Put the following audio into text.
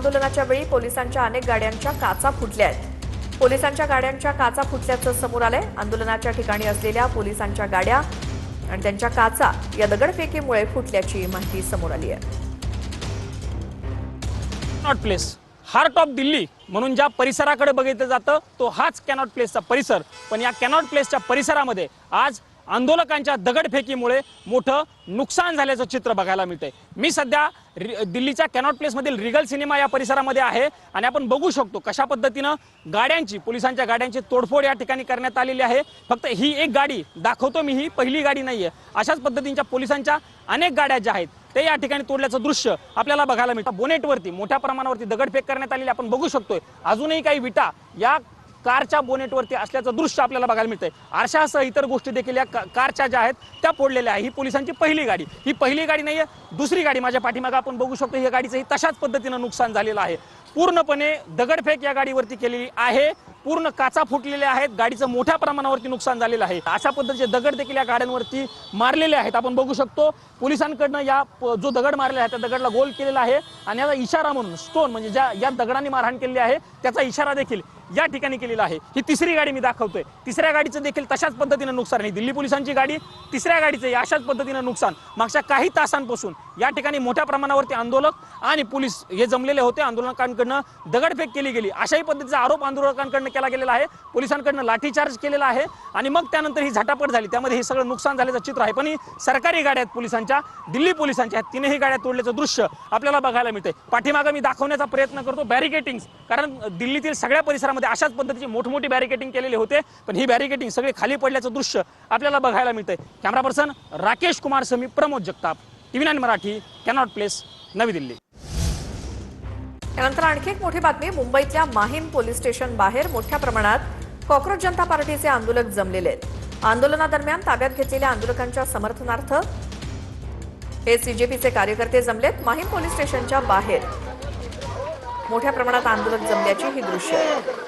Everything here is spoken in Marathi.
आंदोलनाच्या वेळी पोलिसांच्या अनेक गाड्यांच्या काचा फुटल्या आहेत। पोलिसांच्या गाड्यांच्या काचा फुटल्याचं समोर आलंय। आंदोलनाच्या ठिकाणी असलेल्या पोलिसांच्या गाड्या आणि त्यांच्या काचा या दगडफेकीमुळे फुटल्याची माहिती समोर आली आहे। Cannot place heart of Delhi म्हणून ज्या परिसराकडे बघितलं जातं तो हाच कॅनॉट प्लेसचा परिसर। पण या कॅनॉट प्लेसच्या परिसरामध्ये आज आंदोलकांच्या दगडफेकीमुळे मोठं नुकसान झाल्याचं चित्र बघायला मिळतंय। मी सध्या दिल्लीच्या कॅनॉट प्लेसमधील रिगल सिनेमा या परिसरामध्ये आहे आणि आपण बघू शकतो कशा पद्धतीनं गाड्यांची पोलिसांच्या गाड्यांची तोडफोड या ठिकाणी करण्यात आलेली आहे। फक्त ही एक गाडी दाखवतो मी, ही पहिली गाडी नाहीये। अशाच पद्धतीच्या पोलिसांच्या अनेक गाड्या ज्या आहेत ते या ठिकाणी तोडल्याचं दृश्य आपल्याला बघायला मिळतं। बोनेटवरती मोठ्या प्रमाणावरती दगडफेक करण्यात आलेली आपण बघू शकतोय। अजूनही काही विटा या कारच्या बोनेटवरती असल्याचं दृश्य आपल्याला बघायला मिळतंय। आरशासह इतर गोष्टी देखील या कारच्या ज्या आहेत त्या फोडलेल्या आहेत। ही पोलिसांची पहिली गाडी, ही पहिली गाडी नाहीये, दुसरी गाडी माझ्या पाठीमागे आपण बघू शकतो। या गाडीचंही तशाच पद्धतीनं नुकसान झालेलं आहे। पूर्णपणे दगडफेक या गाडीवरती केलेली आहे, पूर्ण काचा फुटलेल्या आहेत, गाडीचं मोठ्या प्रमाणावरती नुकसान झालेलं आहे। अशा पद्धतीचे दगड देखील या गाड्यांवरती मारलेले आहेत आपण बघू शकतो। पोलिसांकडनं या जो दगड मारलेला आहे त्या दगडाला गोल केलेला आहे आणि याचा इशारा म्हणून स्टोन म्हणजे ज्या या दगडांनी मारहाण केलेली आहे त्याचा इशारा देखील या ठिकाणी केलेला आहे। ही तिसरी गाडी मी दाखवतोय, तिसऱ्या गाडीचं देखील तशाच पद्धतीनं नुकसान आहे। दिल्ली पोलिसांची गाडी, तिसऱ्या गाडीचं अशाच पद्धतीनं नुकसान। मागच्या काही तासांपासून या ठिकाणी मोठ्या प्रमाणावरती आंदोलक आणि पोलीस हे जमलेले होते। आंदोलकांकडनं दगडफेक केली गेली अशाही पद्धतीचा आरोप आंदोलकांकडनं केला गेलेला आहे। पोलिसांकडनं लाठीचार्ज केलेला आहे आणि मग त्यानंतर ही झटापट झाली, त्यामध्ये हे सगळं नुकसान झाल्याचं चित्र आहे। पण ही सरकारी गाड्या आहेत पोलिसांच्या, दिल्ली पोलिसांच्या, तीनही गाड्या तोडल्याचं दृश्य आपल्याला बघायला मिळतंय। पाठीमागे मी दाखवण्याचा प्रयत्न करतो बॅरिकेटिंग, कारण दिल्लीतील सगळ्या परिसरामध्ये अशाच पद्धतीची मोठमोठी बॅरिकेटिंग केलेले होते, पण ही बॅरिकेटिंग सगळे खाली पडल्याचं दृश्य आपल्याला बघायला मिळतंय। कॅमेरा पर्सन राकेश कुमार समी, Pramod Jagtap, TV9 Marathi, cannot place, नवी दिल्ली। त्यानंतर आणखी एक मोठी बातमी, मुंबईतल्या माहीम पोलीस स्टेशन बाहेर मोठ्या प्रमाणात कॉक्रोच जनता पार्टीचे आंदोलक जमलेले आहेत। आंदोलनादरम्यान ताब्यात घेतलेल्या आंदोलकांच्या समर्थनार्थ हे CJPचे कार्यकर्ते जमलेत। माहीम पोलीस स्टेशनच्या बाहेर मोठ्या प्रमाणात आंदोलक जमल्याची ही दृश्य आहे।